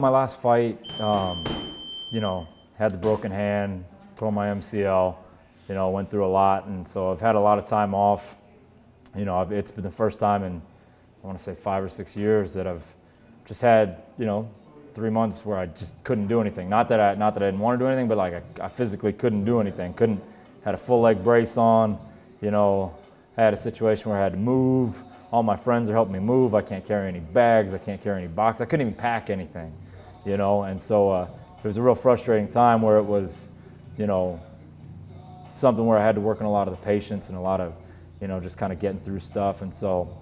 My last fight, you know, had the broken hand, tore my MCL, you know, went through a lot, and so I've had a lot of time off. You know, it's been the first time in, I want to say 5 or 6 years that I've just had, you know, 3 months where I just couldn't do anything. Not that I didn't want to do anything, but like I physically couldn't do anything. Had a full leg brace on, you know, I had a situation where I had to move. All my friends are helping me move. I can't carry any bags. I can't carry any boxes. I couldn't even pack anything, you know, and so it was a real frustrating time where it was, you know, something where I had to work on a lot of the patience and a lot of, you know, just kind of getting through stuff. And so,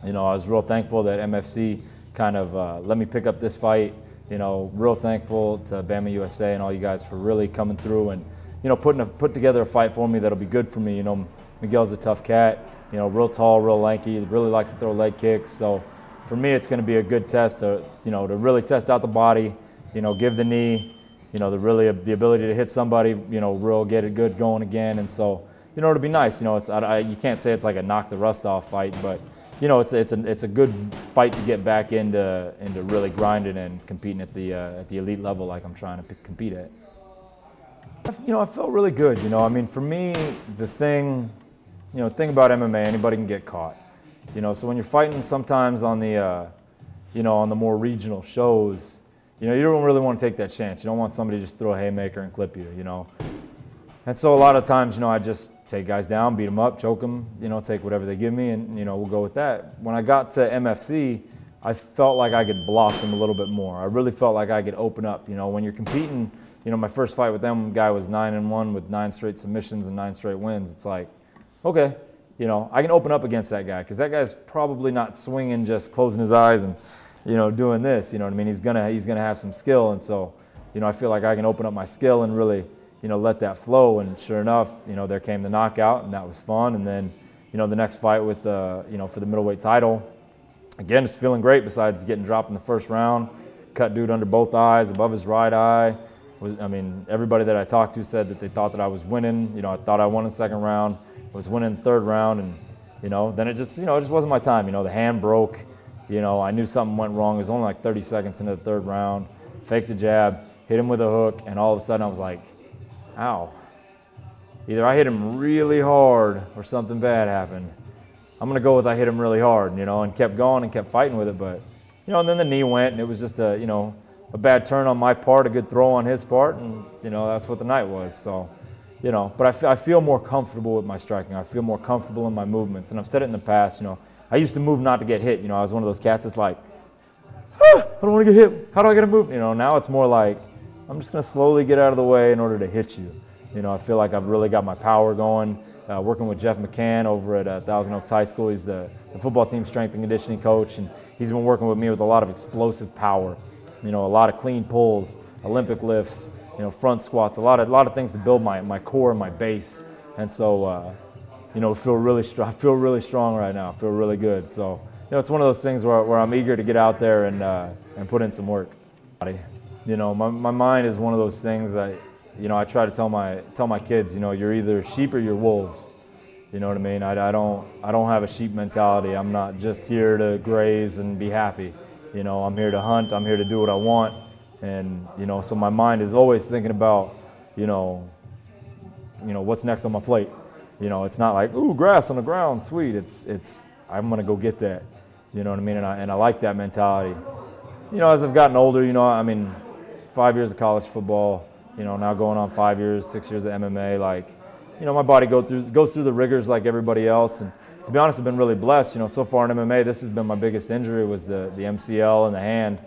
you know, I was real thankful that MFC kind of let me pick up this fight. You know, real thankful to Bamma USA and all you guys for really coming through and, you know, put together a fight for me that'll be good for me. You know, Miguel's a tough cat, you know, real tall, real lanky, really likes to throw leg kicks. So for me, it's going to be a good test to, you know, to really test out the body, you know, give the knee, you know, the ability to hit somebody, you know, get it good going again. And so, you know, it'll be nice. You know, you can't say it's like a knock the rust off fight, but you know, it's a good fight to get back into really grinding and competing at the elite level like I'm trying to compete at. You know, I felt really good. You know, I mean, for me, the thing about MMA, anybody can get caught. You know, so when you're fighting sometimes on the, you know, on the more regional shows, you know, you don't really want to take that chance. You don't want somebody to just throw a haymaker and clip you. You know, and so a lot of times, you know, I just take guys down, beat them up, choke them, you know, take whatever they give me, and, you know, we'll go with that. When I got to MFC, I felt like I could blossom a little bit more. I really felt like I could open up. You know, when you're competing, you know, my first fight with them, guy was 9-1 with 9 straight submissions and 9 straight wins. It's like, okay, you know, I can open up against that guy because that guy's probably not swinging, just closing his eyes and, you know, doing this. You know what I mean? He's gonna have some skill, and so, you know, I feel like I can open up my skill and really, you know, let that flow. And sure enough, you know, there came the knockout, and that was fun. And then, you know, the next fight with, you know, for the middleweight title, again, just feeling great besides getting dropped in the first round. Cut dude under both eyes, above his right eye. I mean, everybody that I talked to said that they thought that I was winning. You know, I thought I won in the second round, was winning the third round, and, you know, then it just, you know, it just wasn't my time. You know, the hand broke. You know, I knew something went wrong. It was only like 30 seconds into the third round. Faked the jab, hit him with a hook, and all of a sudden I was like, ow. Either I hit him really hard or something bad happened. I'm going to go with I hit him really hard, you know, and kept going and kept fighting with it. But, you know, and then the knee went, and it was just a, you know, a bad turn on my part, a good throw on his part, and, you know, that's what the night was. So, you know, but I feel more comfortable with my striking. I feel more comfortable in my movements. And I've said it in the past, you know, I used to move not to get hit. You know, I was one of those cats that's like, I don't want to get hit. How do I get to move? You know, now it's more like, I'm just going to slowly get out of the way in order to hit you. You know, I feel like I've really got my power going. Working with Jeff McCann over at Thousand Oaks High School. He's the football team strength and conditioning coach, and he's been working with me with a lot of explosive power. You know, a lot of clean pulls, Olympic lifts, you know, front squats, a lot of things to build my core and my base. And so, you know, I feel really strong right now. I feel really good. So, you know, it's one of those things where I'm eager to get out there and put in some work. You know, my mind is one of those things that, you know, I try to tell my kids, you know, you're either sheep or you're wolves. You know what I mean? I don't have a sheep mentality. I'm not just here to graze and be happy. You know, I'm here to hunt. I'm here to do what I want. And, you know, so my mind is always thinking about, you know, what's next on my plate. You know, it's not like, ooh, grass on the ground, sweet. It's I'm gonna go get that. You know what I mean? And I like that mentality. You know, as I've gotten older, you know, I mean, 5 years of college football, you know, now going on 5 years, 6 years of MMA, like, you know, my body goes through the rigors like everybody else. And to be honest, I've been really blessed. You know, so far in MMA, this has been my biggest injury, was the MCL and the hand.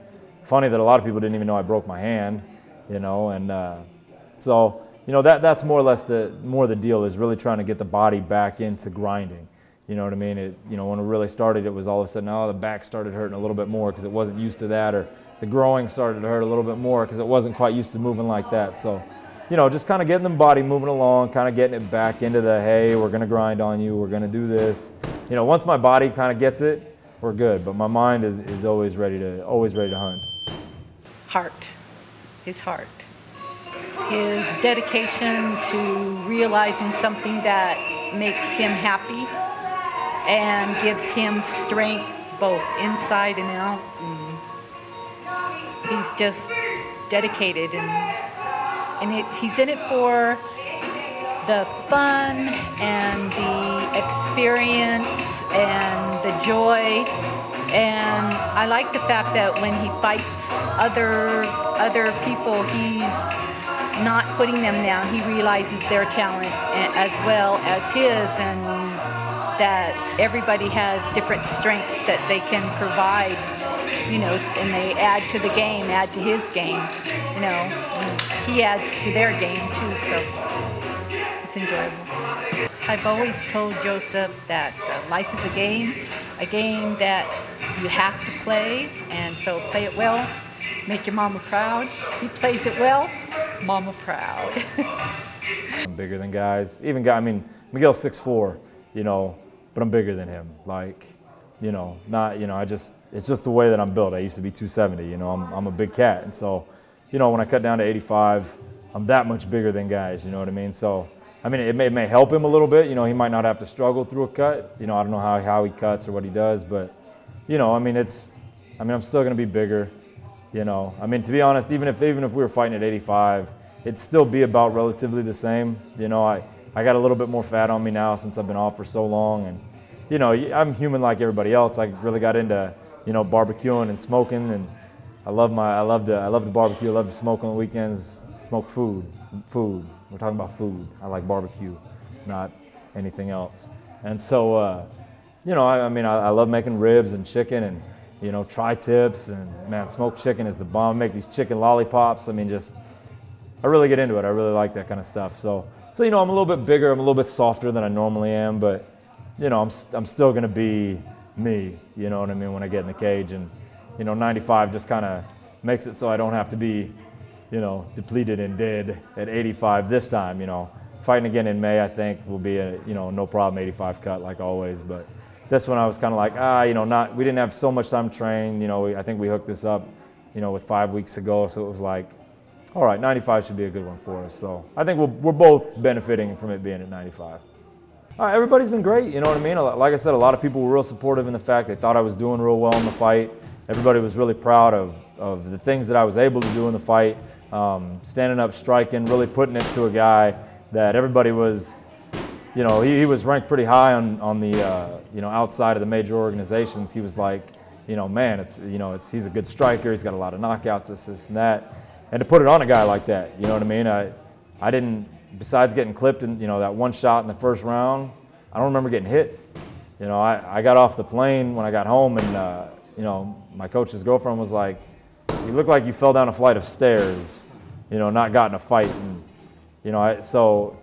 Funny that a lot of people didn't even know I broke my hand, you know, and so, you know, that's more or less the deal, is really trying to get the body back into grinding. You know what I mean? You know, when it really started, it was all of a sudden, oh, the back started hurting a little bit more because it wasn't used to that, or the groin started to hurt a little bit more because it wasn't quite used to moving like that. So, you know, just kind of getting the body moving along, kind of getting it back into the, hey, we're going to grind on you, we're going to do this. You know, once my body kind of gets it, we're good. But my mind is always ready to hunt. Heart, his heart. His dedication to realizing something that makes him happy and gives him strength both inside and out. He's just dedicated, he's in it for the fun and the experience and the joy. And I like the fact that when he fights other people, he's not putting them down. He realizes their talent as well as his, and that everybody has different strengths that they can provide, you know, and they add to the game, add to his game, you know, and he adds to their game too, so it's enjoyable. I've always told Joseph that life is a game that you have to play, and so play it well, make your mama proud. He plays it well, mama proud. I'm bigger than guys, even guy, I mean, Miguel's 6'4", you know, but I'm bigger than him. Like, you know, not, you know, it's just the way that I'm built. I used to be 270, you know, I'm a big cat. And so, you know, when I cut down to 85, I'm that much bigger than guys, you know what I mean? So, I mean, it may help him a little bit, you know, he might not have to struggle through a cut. You know, I don't know how he cuts or what he does, but, you know, I mean, I'm still gonna be bigger, you know. I mean, to be honest, even if we were fighting at 85, it'd still be about relatively the same. You know, I got a little bit more fat on me now since I've been off for so long, and you know, I'm human like everybody else. I really got into, you know, barbecuing and smoking, and I love to barbecue. I love to smoke on the weekends. Smoke food. We're talking about food. I like barbecue, not anything else. And so, you know, I mean, I love making ribs and chicken and, you know, tri-tips, and man, smoked chicken is the bomb. Make these chicken lollipops. I mean, I really get into it. I really like that kind of stuff. So you know, I'm a little bit bigger. I'm a little bit softer than I normally am, but you know, I'm still gonna be me. You know what I mean? When I get in the cage, and you know, 95 just kind of makes it so I don't have to be, you know, depleted and dead at 85 this time. You know, fighting again in May, I think will be a, you know, no problem 85 cut like always. But this one I was kind of like, you know, we didn't have so much time to train. You know, I think we hooked this up, you know, with 5 weeks ago, so it was like, all right, 95 should be a good one for us. So I think we're both benefiting from it being at 95. Everybody's been great, you know what I mean? Like I said, a lot of people were real supportive in the fact they thought I was doing real well in the fight. Everybody was really proud of the things that I was able to do in the fight. Standing up, striking, really putting it to a guy that everybody was, you know, he was ranked pretty high on the, you know, outside of the major organizations. He was like, you know, man, he's a good striker. He's got a lot of knockouts, this and that. And to put it on a guy like that, you know what I mean? I didn't, besides getting clipped in, you know, that one shot in the first round, I don't remember getting hit. You know, I got off the plane when I got home, and, you know, my coach's girlfriend was like, you look like you fell down a flight of stairs, you know, not got in a fight. And, you know, so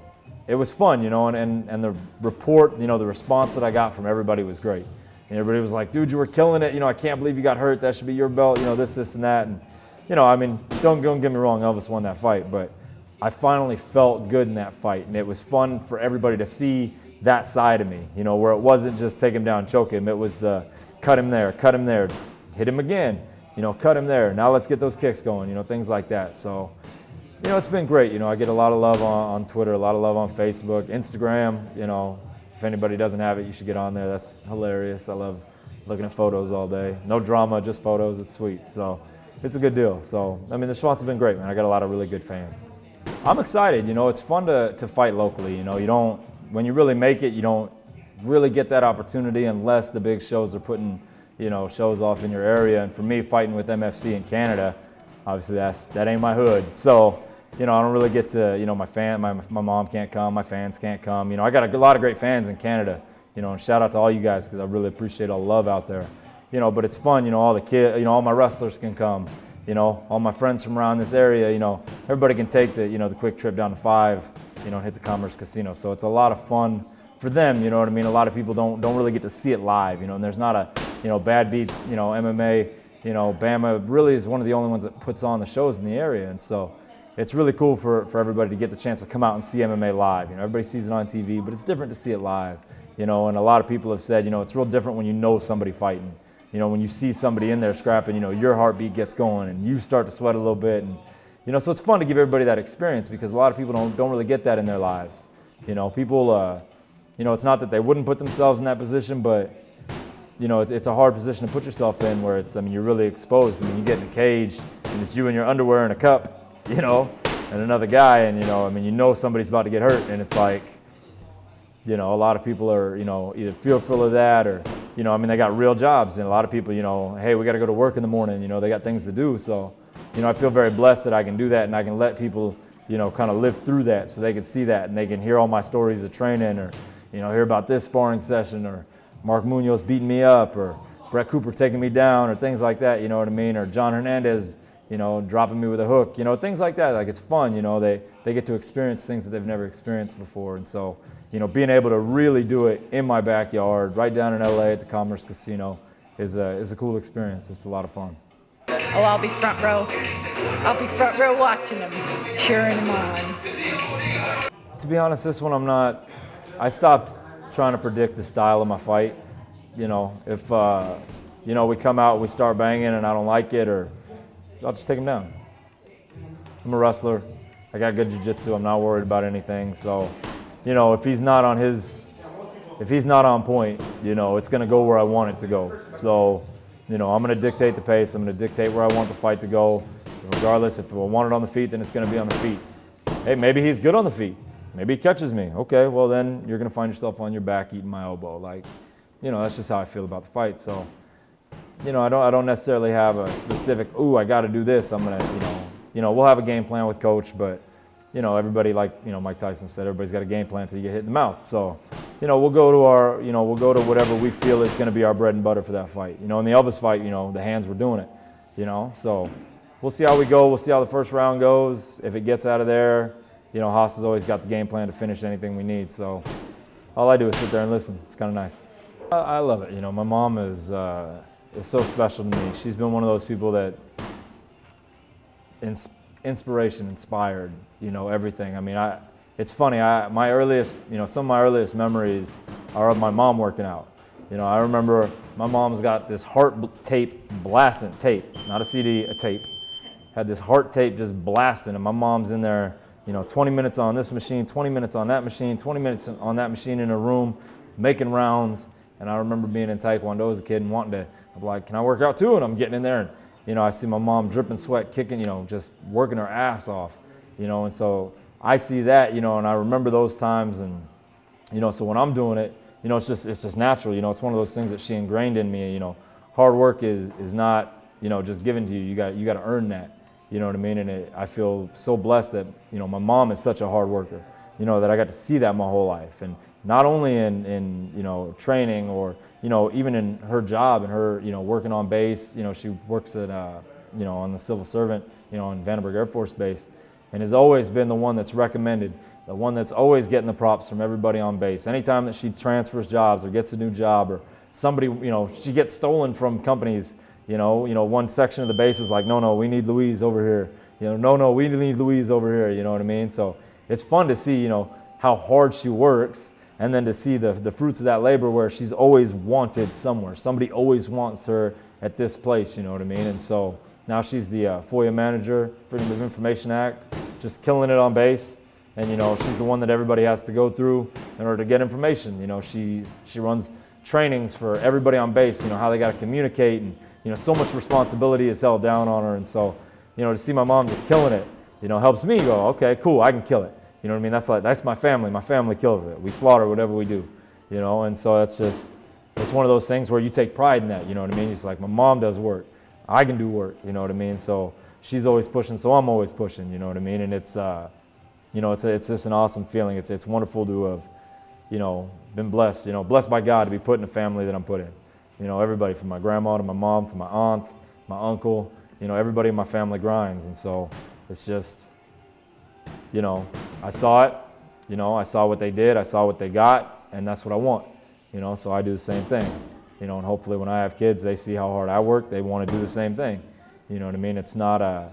it was fun, you know, and the report, you know, the response that I got from everybody was great. And everybody was like, dude, you were killing it. You know, I can't believe you got hurt. That should be your belt, you know, this and that. And, you know, I mean, don't get me wrong, Elvis won that fight, but I finally felt good in that fight, and it was fun for everybody to see that side of me, you know, where it wasn't just take him down, choke him. It was the cut him there, hit him again, you know, cut him there. Now let's get those kicks going, you know, things like that. So, you know, it's been great. You know, I get a lot of love on Twitter, a lot of love on Facebook, Instagram. You know, if anybody doesn't have it, you should get on there. That's hilarious. I love looking at photos all day. No drama, just photos. It's sweet. So it's a good deal. So, I mean, the response has been great, man. I got a lot of really good fans. I'm excited. You know, it's fun to fight locally. You know, when you really make it, you don't really get that opportunity unless the big shows are putting, you know, shows off in your area. And for me, fighting with MFC in Canada, obviously that ain't my hood. So, you know, I don't really get to, you know, my mom can't come, my fans can't come. You know, I got a lot of great fans in Canada, you know, and shout out to all you guys because I really appreciate all the love out there. You know, but it's fun, you know, all the kids, you know, all my wrestlers can come, you know, all my friends from around this area, you know, everybody can take the, you know, the quick trip down to 5, you know, hit the Commerce Casino. So it's a lot of fun for them, you know what I mean? A lot of people don't really get to see it live, you know, and there's not a, you know, Badbeat, you know, MMA, you know, Bamma really is one of the only ones that puts on the shows in the area. And so it's really cool for everybody to get the chance to come out and see MMA live. You know, everybody sees it on TV, but it's different to see it live, you know, and a lot of people have said, you know, it's real different when you know somebody fighting. You know, when you see somebody in there scrapping, you know, your heartbeat gets going and you start to sweat a little bit. And, you know, so it's fun to give everybody that experience because a lot of people don't really get that in their lives. You know, people, you know, it's not that they wouldn't put themselves in that position, but, you know, it's a hard position to put yourself in where it's, I mean, you're really exposed. I mean, you get in the cage and it's you in your underwear and a cup, you know, and another guy, and, you know, I mean, you know somebody's about to get hurt, and it's like, you know, a lot of people are, you know, either fearful of that or, you know, I mean, they got real jobs, and a lot of people, you know, hey, we got to go to work in the morning, you know, they got things to do. So, you know, I feel very blessed that I can do that, and I can let people, you know, kind of live through that so they can see that, and they can hear all my stories of training, or, you know, hear about this sparring session, or Mark Munoz beating me up, or Brett Cooper taking me down, or things like that, you know what I mean, or John Hernandez, you know, dropping me with a hook, you know, things like that. Like, it's fun, you know, they get to experience things that they've never experienced before. And so, you know, being able to really do it in my backyard, right down in LA at the Commerce Casino, is a cool experience. It's a lot of fun. Oh, I'll be front row. I'll be front row watching them, cheering them on. To be honest, this one I stopped trying to predict the style of my fight. You know, if, you know, we come out, we start banging and I don't like it, or I'll just take him down. I'm a wrestler. I got good jiu-jitsu. I'm not worried about anything. So, you know, if he's not on point, you know, it's going to go where I want it to go. So, you know, I'm going to dictate the pace. I'm going to dictate where I want the fight to go. Regardless, if I want it on the feet, then it's going to be on the feet. Hey, maybe he's good on the feet. Maybe he catches me. Okay, well then you're going to find yourself on your back eating my elbow. Like, you know, that's just how I feel about the fight. So, you know, I don't necessarily have a specific, ooh, I got to do this. I'm going to, you know, we'll have a game plan with coach, but, you know, everybody, like, you know, Mike Tyson said, everybody's got a game plan until you get hit in the mouth. So, you know, we'll go to whatever we feel is going to be our bread and butter for that fight. You know, in the Elvis fight, you know, the hands were doing it, you know. So we'll see how we go. We'll see how the first round goes. If it gets out of there, you know, Haas has always got the game plan to finish anything we need. So all I do is sit there and listen. It's kind of nice. I love it. You know, my mom is so special to me. She's been one of those people that inspiration, inspired, you know, everything. I mean, it's funny, my earliest, you know, some of my earliest memories are of my mom working out. You know, I remember my mom's got this heart tape, blasting tape, not a CD, a tape. Had this heart tape just blasting, and my mom's in there, you know, 20 minutes on this machine, 20 minutes on that machine, 20 minutes on that machine in a room, making rounds. And I remember being in Taekwondo as a kid and wanting to, I'm like, can I work out too? And I'm getting in there, and, you know, I see my mom dripping sweat, kicking, you know, just working her ass off, you know, and so I see that, you know, and I remember those times, and, you know, so when I'm doing it, you know, it's just natural, you know, it's one of those things that she ingrained in me, you know, hard work is not, you know, just given to you, you got to earn that, you know what I mean, and I feel so blessed that, you know, my mom is such a hard worker, you know, that I got to see that my whole life, and not only in you know, training, or, you know, even in her job and her, you know, working on base, you know, she works at, you know, on the civil servant, you know, on Vandenberg Air Force Base, and has always been the one that's recommended, the one that's always getting the props from everybody on base. Anytime that she transfers jobs or gets a new job, or somebody, you know, she gets stolen from companies, you know, one section of the base is like, no, we need Louise over here. You know, no, we need Louise over here, you know what I mean? So it's fun to see, you know, how hard she works, and then to see the fruits of that labor, where she's always wanted somewhere. Somebody always wants her at this place, you know what I mean? And so now she's the FOIA manager, Freedom of Information Act, just killing it on base. And, you know, she's the one that everybody has to go through in order to get information. You know, she runs trainings for everybody on base, you know, how they got to communicate, and, you know, so much responsibility is held down on her. And so, you know, to see my mom just killing it, you know, helps me go, okay, cool, I can kill it. You know what I mean? That's my family. My family kills it. We slaughter whatever we do, you know, and so it's one of those things where you take pride in that, you know what I mean? It's like, my mom does work. I can do work, you know what I mean? So she's always pushing, so I'm always pushing, you know what I mean? And it's, you know, it's just an awesome feeling. It's wonderful to have, you know, been blessed, you know, blessed by God to be put in a family that I'm put in. You know, everybody from my grandma to my mom to my aunt, my uncle, you know, everybody in my family grinds. And so it's just, you know, I saw it, you know, I saw what they did, I saw what they got, and that's what I want, you know, so I do the same thing, you know, and hopefully when I have kids, they see how hard I work, they want to do the same thing, you know what I mean? It's not a,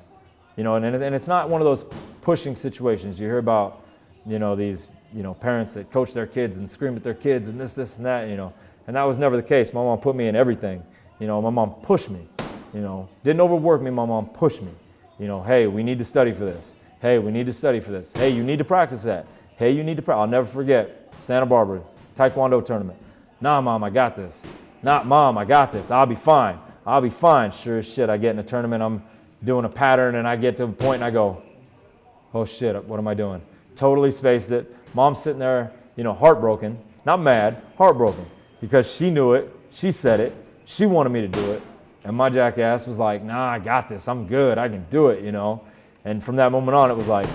you know, and it's not one of those pushing situations. You hear about, you know, these, you know, parents that coach their kids and scream at their kids and this and that, you know, and that was never the case. My mom put me in everything, you know, my mom pushed me, you know, didn't overwork me, my mom pushed me, you know, hey, we need to study for this. Hey, we need to study for this. Hey, you need to practice that. Hey, you need to practice. I'll never forget Santa Barbara Taekwondo tournament. Nah, Mom, I got this. Not, Mom, I got this. I'll be fine. I'll be fine. Sure as shit, I get in a tournament. I'm doing a pattern, and I get to a point and I go, oh shit, what am I doing? Totally spaced it. Mom's sitting there, you know, heartbroken, not mad, heartbroken, because she knew it, she said it, she wanted me to do it, and my jackass was like, nah, I got this, I'm good, I can do it, you know. And from that moment on, it was like,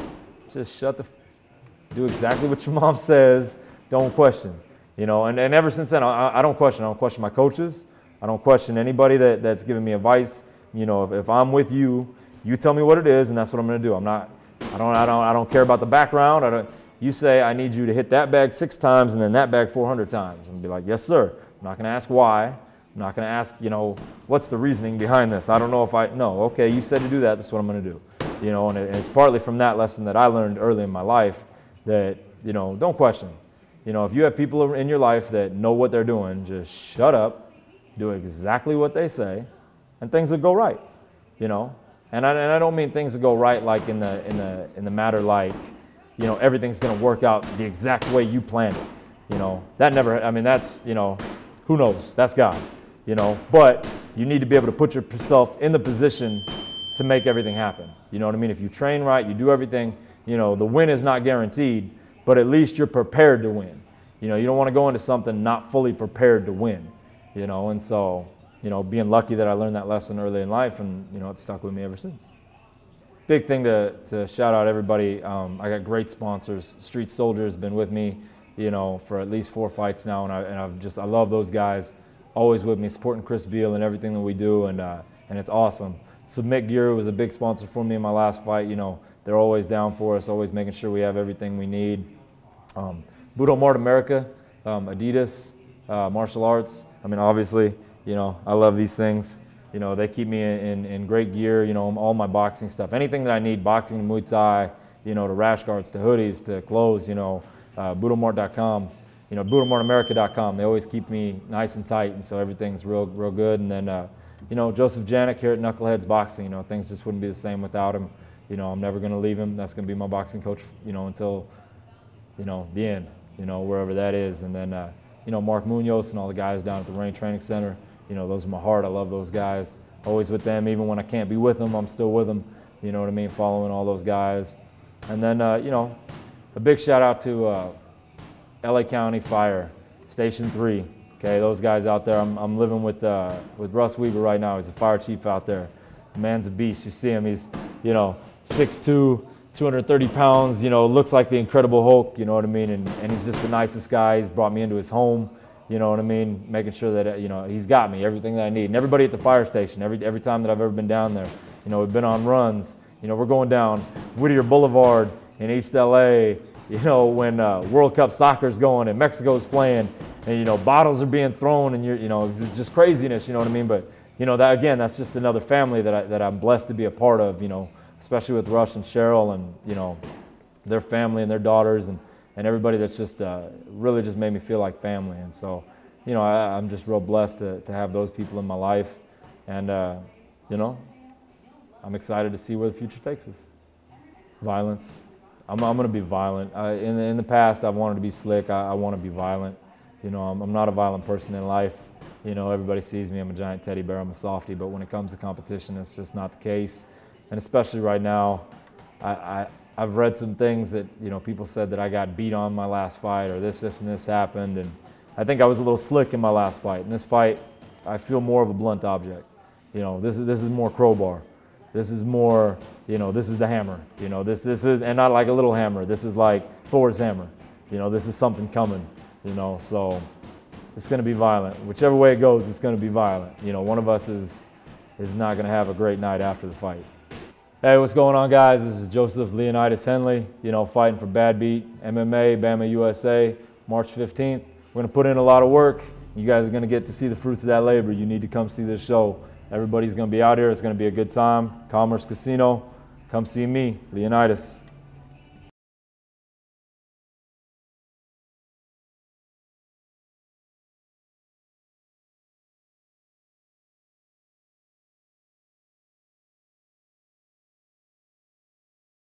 just do exactly what your mom says, don't question, you know. And ever since then, I don't question. I don't question my coaches. I don't question anybody that's giving me advice. You know, if I'm with you, you tell me what it is, and that's what I'm going to do. I don't care about the background. You say I need you to hit that bag 6 times and then that bag 400 times, and be like, yes, sir. I'm not going to ask why. I'm not going to ask, you know, what's the reasoning behind this. I don't know if no, okay, you said to do that. That's what I'm going to do. You know, and it's partly from that lesson that I learned early in my life that, you know, don't question. You know, if you have people in your life that know what they're doing, just shut up, do exactly what they say, and things will go right, you know. And I don't mean things will go right like in the matter like, you know, everything's going to work out the exact way you planned it. You know, that never, I mean, that's, you know, who knows? That's God, you know. But you need to be able to put yourself in the position to make everything happen. You know what I mean? If you train right, you do everything, you know, the win is not guaranteed, but at least you're prepared to win. You know, you don't want to go into something not fully prepared to win, you know. And so, you know, being lucky that I learned that lesson early in life, and, you know, it's stuck with me ever since. Big thing to shout out everybody. I got great sponsors. Street Soldier's been with me, you know, for at least 4 fights now, and I love those guys. Always with me, supporting Chris Beal and everything that we do, and it's awesome. Submit Gear was a big sponsor for me in my last fight. You know, they're always down for us, always making sure we have everything we need. Budo Mart America, Adidas, martial arts. I mean, obviously, you know, I love these things. You know, they keep me in great gear, you know, all my boxing stuff. Anything that I need, boxing to Muay Thai, you know, to rash guards, to hoodies, to clothes, you know, BudoMart.com, you know, BudoMartAmerica.com. They always keep me nice and tight, and so everything's real good. And then, you know, Joseph Janik here at Knuckleheads Boxing, you know, things just wouldn't be the same without him. You know, I'm never going to leave him. That's going to be my boxing coach, you know, until, you know, the end, you know, wherever that is. And then, you know, Mark Munoz and all the guys down at the Rain Training Center, you know, those are my heart. I love those guys. Always with them. Even when I can't be with them, I'm still with them. You know what I mean? Following all those guys. And then, you know, a big shout out to LA County Fire, Station 3. Okay, those guys out there. I'm living with Russ Weaver right now. He's a fire chief out there. The man's a beast. You see him. He's, you know, 6'2", 230 pounds. You know, looks like the Incredible Hulk. You know what I mean? And he's just the nicest guy. He's brought me into his home. You know what I mean? Making sure that, you know, he's got me, everything that I need. And everybody at the fire station, every time that I've ever been down there, you know, we've been on runs. You know, we're going down Whittier Boulevard in East LA, you know, when World Cup soccer's going and Mexico's playing, and, you know, bottles are being thrown, and you know, just craziness, you know what I mean? But, you know, that, again, that's just another family that I'm blessed to be a part of, you know, especially with Rush and Cheryl and, you know, their family and their daughters, and everybody that's just really just made me feel like family. And so, you know, I'm just real blessed to have those people in my life. And, you know, I'm excited to see where the future takes us. Violence. I'm going to be violent. In the past, I've wanted to be slick. I want to be violent. You know, I'm not a violent person in life. You know, everybody sees me. I'm a giant teddy bear. I'm a softie. But when it comes to competition, it's just not the case. And especially right now, I've read some things that, you know, people said that I got beat on my last fight, or this and this happened. And I think I was a little slick in my last fight. In this fight, I feel more of a blunt object. You know, this is more crowbar. This is more, you know, this is the hammer. You know, this is, and not like a little hammer. This is like Thor's hammer. You know, this is something coming, you know, so it's going to be violent. Whichever way it goes, it's going to be violent. You know, one of us is not going to have a great night after the fight. Hey, what's going on, guys? This is Joseph Leonidas Henle, you know, fighting for Badbeat MMA, Bamma USA, March 15th. We're going to put in a lot of work. You guys are going to get to see the fruits of that labor. You need to come see this show. Everybody's going to be out here. It's going to be a good time. Commerce Casino. Come see me, Leonidas.